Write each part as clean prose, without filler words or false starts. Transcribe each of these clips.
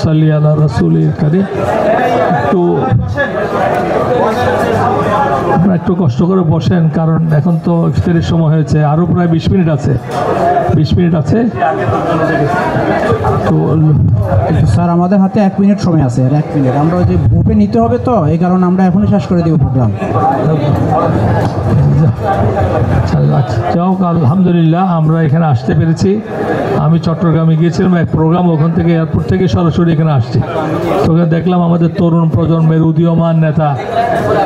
সাল্লি আলা রাসূলিল কারীম। আপনারা একটু কষ্ট করে বসেন, কারণ এখন তো ইফতারের সময় হয়েছে, আরও প্রায় 20 মিনিট আছে। 20 মিনিট আছে তো স্যার, আমাদের হাতে 1 মিনিট সময় আছে। আর 1 মিনিট আমরা ওই যে বুফে নিতে হবে, তো এই কারণে আমরা এখনই শেষ করে দেবো প্রোগ্রাম। যাও, আলহামদুলিল্লাহ আমরা এখানে আসতে পেরেছি। আমি চট্টগ্রামে গিয়েছিলাম এক প্রোগ্রাম, ওখান থেকে এয়ারপোর্ট থেকে সরাসরি এখানে আসছি। তো ওখানে দেখলাম আমাদের তরুণ প্রজন্মের উদীয়মান নেতা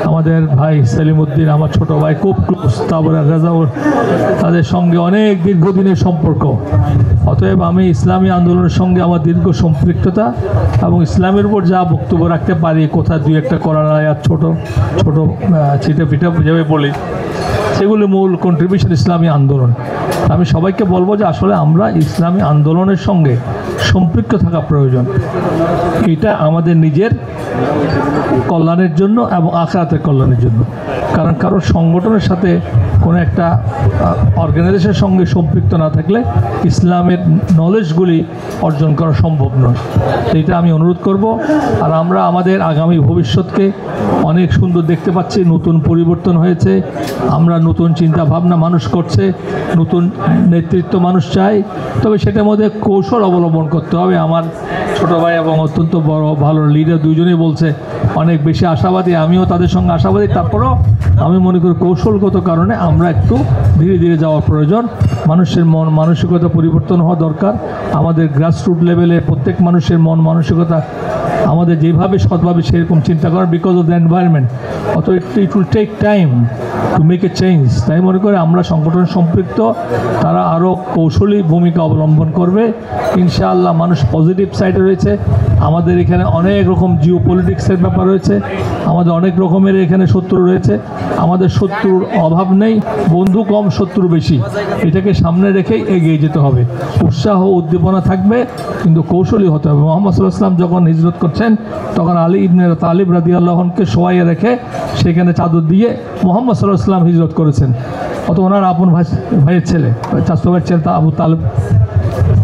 আমাদের ভাই সেলিমউদ্দিন, আমার ছোট ভাই, খুব ক্লোজ, তারপরে রেজাউল, তাদের সঙ্গে অনেক দীর্ঘদিনের সম্পর্ক। অতএব আমি ইসলামী আন্দোলনের সঙ্গে আমার দীর্ঘ সম্পৃক্ততা এবং ইসলামের উপর যা বক্তব্য রাখতে পারি, কোথায় দুই একটা করার আয়াত ছোট ছোট ছিটে পিঠে যেভাবে বলি, সেগুলি মূল কন্ট্রিবিউশন ইসলামী আন্দোলন। আমি সবাইকে বলবো যে আসলে আমরা ইসলামী আন্দোলনের সঙ্গে সম্পৃক্ত থাকা প্রয়োজন। এটা আমাদের নিজের কল্যাণের জন্য এবং আখিরাতের কল্যাণের জন্য। কারণ কারো সংগঠনের সাথে কোনো একটা অর্গানাইজেশনের সঙ্গে সম্পৃক্ত না থাকলে ইসলামের নলেজগুলি অর্জন করা সম্ভব নয়। এটা আমি অনুরোধ করব। আর আমরা আমাদের আগামী ভবিষ্যৎকে অনেক সুন্দর দেখতে পাচ্ছি, নতুন পরিবর্তন হয়েছে, আমরা নতুন চিন্তা ভাবনা মানুষ করছে, নতুন নেতৃত্ব মানুষ চায়, তবে সেটার মধ্যে কৌশল অবলম্বন করতে হবে। আমার ছোটো ভাই এবং অত্যন্ত বড় ভালো লিডার দুইজনেই বলছে অনেক বেশি আশাবাদী, আমিও তাদের সঙ্গে আশাবাদী। তারপরেও আমি মনে করি কৌশলগত কারণে আমরা একটু ধীরে ধীরে যাওয়া প্রয়োজন। মানুষের মন মানসিকতা পরিবর্তন হওয়া দরকার। আমাদের গ্রাসরুট লেভেলে প্রত্যেক মানুষের মন মানসিকতা আমাদের যেভাবে সৎভাবে সেরকম চিন্তা করার, বিকজ অফ দ্য এনভায়রনমেন্ট। অত it will take time to make a change. তাই মনে করে আমরা সংগঠন সম্পৃক্ত, তারা আরও কৌশলী ভূমিকা অবলম্বন করবে ইনশাআল্লাহ। মানুষ পজিটিভ সাইডে রয়েছে। আমাদের এখানে অনেক রকম জিও পলিটিক্সের ব্যাপার রয়েছে, আমাদের অনেক রকমের এখানে শত্রু রয়েছে। আমাদের শত্রুর অভাব নেই, বন্ধু কম শত্রু বেশি। এটাকে সামনে রেখেই এগিয়ে যেতে হবে। উৎসাহ উদ্দীপনা থাকবে, কিন্তু কৌশলী হতে হবে। মুহাম্মদ সাল্লাল্লাহু আলাইহি ওয়াসাল্লাম যখন হিজরত করছেন, তখন আলী ইবনে তালিব রাদিয়াল্লাহু আনহুকে শোয়াইয়ে রেখে সেখানে চাদর দিয়ে মুহাম্মদ সাল্লাল্লাহু আলাইহি ওয়াসাল্লাম হিজরত করেছেন। অত ওনার আপন ভাইয়ের ছেলে, চাচা ভাইয়ের ছেলে আবু তালেব।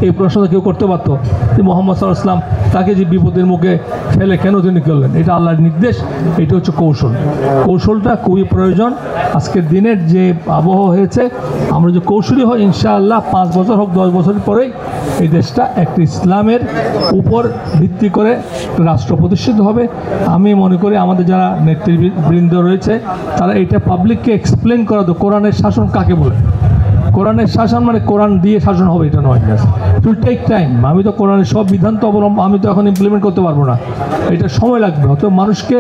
এই প্রশ্নটা কেউ করতে পারতো যে মুহাম্মদ সাল্লাল্লাহু আলাইহি ওয়াসাল্লাম তাকে যে বিপদের মুখে ফেলে কেন তিনি করলেন? এটা আল্লাহর নির্দেশ। এটা হচ্ছে কৌশল। কৌশলটা খুবই প্রয়োজন। আজকের দিনের যে আবহাওয়া হয়েছে, আমরা যে কৌশলী হই, ইনশাআল্লাহ 5 বছর হোক 10 বছর পরেই এই দেশটা একটা ইসলামের উপর ভিত্তি করে রাষ্ট্র প্রতিষ্ঠিত হবে। আমি মনে করি আমাদের যারা নেতৃবৃন্দ রয়েছে, তারা এটা পাবলিককে এক্সপ্লেন করা তো কোরআনের শাসন কাকে বলে। কোরআনের শাসন মানে কোরআন দিয়ে শাসন হবে এটা নয়। It will take time. আমি তো কোরআনের সব বিধান তো আমি তো এখন ইমপ্লিমেন্ট করতে পারবো না, এটা সময় লাগবে। অত মানুষকে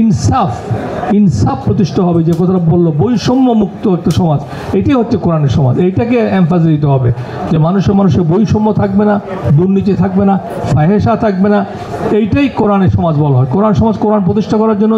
ইনসাফ প্রতিষ্ঠা হবে। যে কথাটা বললো, বৈষম্য মুক্ত একটা সমাজ, এটাই হচ্ছে কোরআনের সমাজ। এইটাকে এমফাসিস দিতে হবে যে মানুষের বৈষম্য থাকবে না, দুর্নীতি থাকবে না, ফাহেসা থাকবে না। এইটাই কোরআনের সমাজ বলা হয়। কোরআন সমাজ, কোরআন প্রতিষ্ঠা করার জন্য